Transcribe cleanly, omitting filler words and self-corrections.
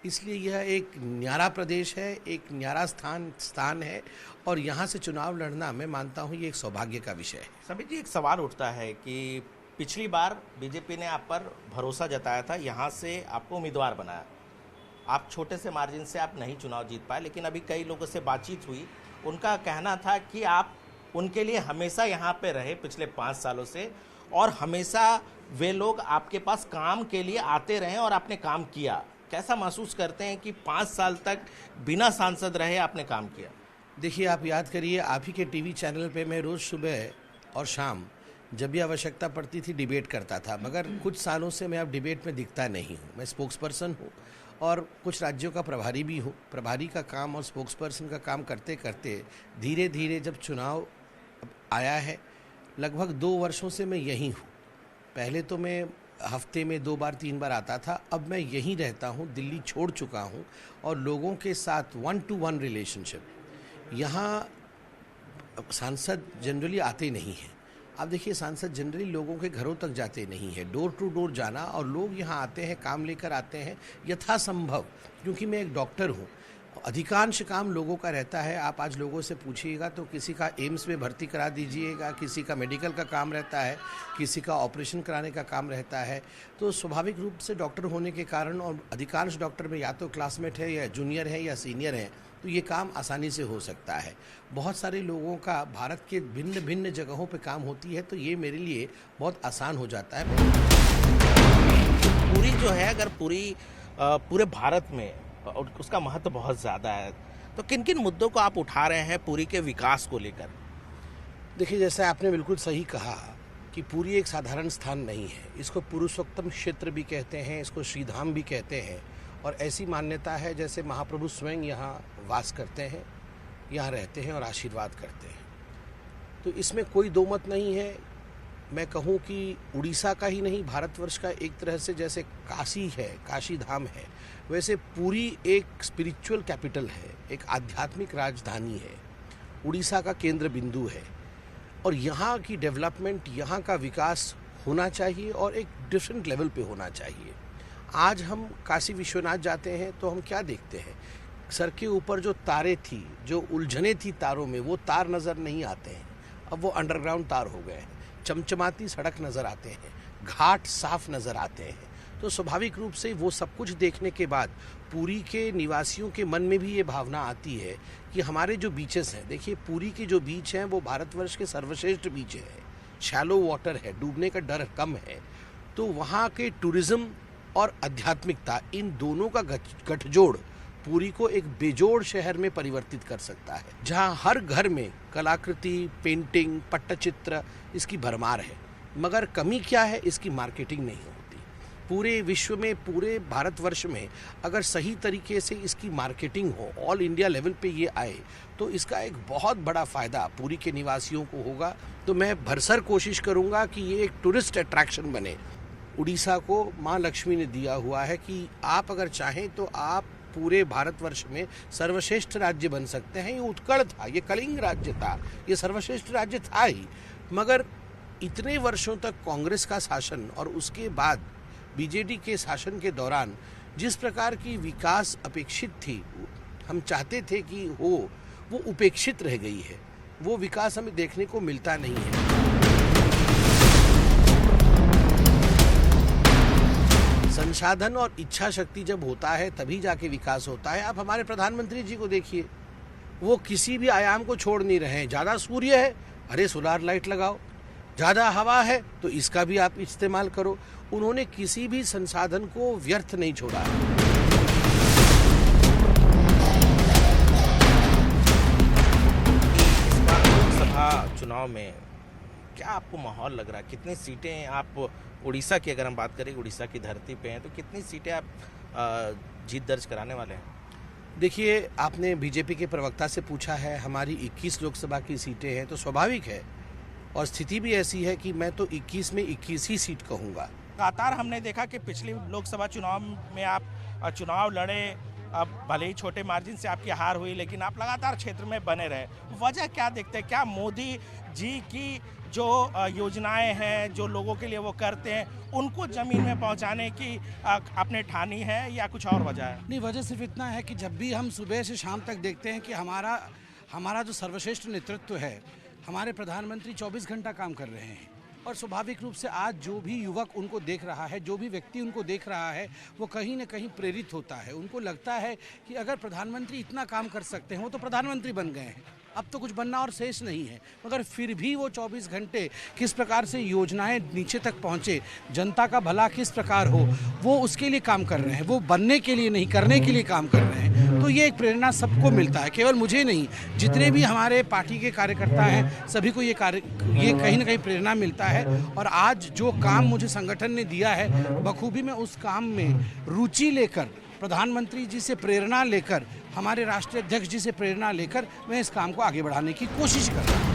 इसलिए यह एक न्यारा प्रदेश है, एक न्यारा स्थान है और यहाँ से चुनाव लड़ना मैं मानता हूँ ये एक सौभाग्य का विषय है। समीर जी, एक सवाल उठता है कि पिछली बार बीजेपी ने आप पर भरोसा जताया था, यहाँ से आपको उम्मीदवार बनाया, आप छोटे से मार्जिन से आप नहीं चुनाव जीत पाए, लेकिन अभी कई लोगों से बातचीत हुई, उनका कहना था कि आप उनके लिए हमेशा यहाँ पे रहे पिछले 5 सालों से और हमेशा वे लोग आपके पास काम के लिए आते रहे और आपने काम किया। कैसा महसूस करते हैं कि 5 साल तक बिना सांसद रहे आपने काम किया? देखिए, आप याद करिए, आप ही के टीवी चैनल पे मैं रोज़ सुबह और शाम जब भी आवश्यकता पड़ती थी डिबेट करता था, मगर कुछ सालों से मैं अब डिबेट में दिखता नहीं हूँ। मैं स्पोक्स पर्सन हूँ और कुछ राज्यों का प्रभारी भी हूँ। प्रभारी का काम और स्पोक्स पर्सन का काम करते करते धीरे धीरे जब चुनाव आया है, लगभग 2 वर्षों से मैं यहीं हूँ। पहले तो मैं हफ्ते में 2 बार 3 बार आता था, अब मैं यहीं रहता हूँ, दिल्ली छोड़ चुका हूँ और लोगों के साथ 1-to-1 रिलेशनशिप। यहाँ सांसद जनरली आते नहीं हैं। आप देखिए, सांसद जनरली लोगों के घरों तक जाते नहीं हैं, डोर टू डोर जाना, और लोग यहाँ आते हैं, काम लेकर आते हैं यथासंभव। क्योंकि मैं एक डॉक्टर हूँ, अधिकांश काम लोगों का रहता है। आप आज लोगों से पूछिएगा तो किसी का एम्स में भर्ती करा दीजिएगा, किसी का मेडिकल का काम रहता है, किसी का ऑपरेशन कराने का काम रहता है। तो स्वाभाविक रूप से डॉक्टर होने के कारण, और अधिकांश डॉक्टर में या तो क्लासमेट है या जूनियर है या सीनियर है, तो ये काम आसानी से हो सकता है। बहुत सारे लोगों का भारत के भिन्न भिन्न जगहों पे काम होती है, तो ये मेरे लिए बहुत आसान हो जाता है। पूरी जो है, अगर पूरे भारत में उसका महत्व बहुत ज़्यादा है, तो किन किन मुद्दों को आप उठा रहे हैं पुरी के विकास को लेकर? देखिए, जैसे आपने बिल्कुल सही कहा कि पुरी एक साधारण स्थान नहीं है। इसको पुरुषोत्तम क्षेत्र भी कहते हैं, इसको श्रीधाम भी कहते हैं, और ऐसी मान्यता है जैसे महाप्रभु स्वयं यहाँ वास करते हैं, यहाँ रहते हैं और आशीर्वाद करते हैं। तो इसमें कोई दो मत नहीं है। मैं कहूँ कि उड़ीसा का ही नहीं, भारतवर्ष का एक तरह से जैसे काशी है, काशी धाम है, वैसे पुरी एक स्पिरिचुअल कैपिटल है, एक आध्यात्मिक राजधानी है, उड़ीसा का केंद्र बिंदु है। और यहाँ की डेवलपमेंट, यहाँ का विकास होना चाहिए और एक डिफरेंट लेवल पे होना चाहिए। आज हम काशी विश्वनाथ जाते हैं तो हम क्या देखते हैं? सर के ऊपर जो तारे थी, जो उलझने थी तारों में, वो तार नज़र नहीं आते हैं, अब वो अंडरग्राउंड तार हो गए हैं। चमचमाती सड़क नज़र आते हैं, घाट साफ नज़र आते हैं। तो स्वाभाविक रूप से वो सब कुछ देखने के बाद पुरी के निवासियों के मन में भी ये भावना आती है कि हमारे जो बीचेस हैं, देखिए पुरी के जो बीच हैं वो भारतवर्ष के सर्वश्रेष्ठ बीच है, शैलो वाटर है, डूबने का डर कम है। तो वहाँ के टूरिज्म और आध्यात्मिकता, इन दोनों का गठजोड़ पुरी को एक बेजोड़ शहर में परिवर्तित कर सकता है, जहाँ हर घर में कलाकृति, पेंटिंग, पट्टचित्र, इसकी भरमार है। मगर कमी क्या है? इसकी मार्केटिंग नहीं होती। पूरे विश्व में, पूरे भारतवर्ष में अगर सही तरीके से इसकी मार्केटिंग हो, ऑल इंडिया लेवल पे ये आए, तो इसका एक बहुत बड़ा फ़ायदा पुरी के निवासियों को होगा। तो मैं भरसर कोशिश करूँगा कि ये एक टूरिस्ट अट्रैक्शन बने। उड़ीसा को माँ लक्ष्मी ने दिया हुआ है कि आप अगर चाहें तो आप पूरे भारतवर्ष में सर्वश्रेष्ठ राज्य बन सकते हैं। ये उत्कल था, ये कलिंग राज्य था, ये सर्वश्रेष्ठ राज्य था ही। मगर इतने वर्षों तक कांग्रेस का शासन और उसके बाद बीजेडी के शासन के दौरान जिस प्रकार की विकास अपेक्षित थी, हम चाहते थे कि हो, वो उपेक्षित रह गई है। वो विकास हमें देखने को मिलता नहीं है। संसाधन और इच्छा शक्ति जब होता है तभी जाके विकास होता है। आप हमारे प्रधानमंत्री जी को देखिए, वो किसी भी आयाम को छोड़ नहीं रहे हैं। ज़्यादा सूर्य है, अरे सोलार लाइट लगाओ, ज़्यादा हवा है तो इसका भी आप इस्तेमाल करो। उन्होंने किसी भी संसाधन को व्यर्थ नहीं छोड़ा। इस बार लोकसभा चुनाव में क्या आपको माहौल लग रहा है? कितनी सीटें आप, उड़ीसा की अगर हम बात करें, उड़ीसा की धरती पे हैं, तो कितनी सीटें आप जीत दर्ज कराने वाले हैं? देखिए, आपने बीजेपी के प्रवक्ता से पूछा है, हमारी 21 लोकसभा की सीटें हैं, तो स्वाभाविक है, और स्थिति भी ऐसी है कि मैं तो 21 में 21 ही सीट कहूँगा। लगातार हमने देखा कि पिछली लोकसभा चुनाव में आप चुनाव लड़े, अब भले ही छोटे मार्जिन से आपकी हार हुई, लेकिन आप लगातार क्षेत्र में बने रहे। वजह क्या देखते हैं? क्या मोदी जी की जो योजनाएं हैं, जो लोगों के लिए वो करते हैं, उनको ज़मीन में पहुंचाने की आपने ठानी है या कुछ और वजह है? नहीं, वजह सिर्फ इतना है कि जब भी हम सुबह से शाम तक देखते हैं कि हमारा हमारा जो सर्वश्रेष्ठ नेतृत्व है, हमारे प्रधानमंत्री 24 घंटा काम कर रहे हैं और स्वाभाविक रूप से आज जो भी युवक उनको देख रहा है, जो भी व्यक्ति उनको देख रहा है, वो कहीं न कहीं प्रेरित होता है। उनको लगता है कि अगर प्रधानमंत्री इतना काम कर सकते हैं, वो तो प्रधानमंत्री बन गए हैं, अब तो कुछ बनना और शेष नहीं है। मगर फिर भी वो 24 घंटे किस प्रकार से योजनाएं नीचे तक पहुंचे, जनता का भला किस प्रकार हो, वो उसके लिए काम कर रहे हैं। वो बनने के लिए नहीं, करने के लिए काम कर रहे हैं। तो ये एक प्रेरणा सबको मिलता है, केवल मुझे नहीं, जितने भी हमारे पार्टी के कार्यकर्ता हैं, सभी को ये कहीं ना कहीं प्रेरणा मिलता है। और आज जो काम मुझे संगठन ने दिया है, बखूबी मैं उस काम में रुचि लेकर, प्रधानमंत्री जी से प्रेरणा लेकर, हमारे राष्ट्रीय अध्यक्ष जी से प्रेरणा लेकर मैं इस काम को आगे बढ़ाने की कोशिश कर रहा हूँ।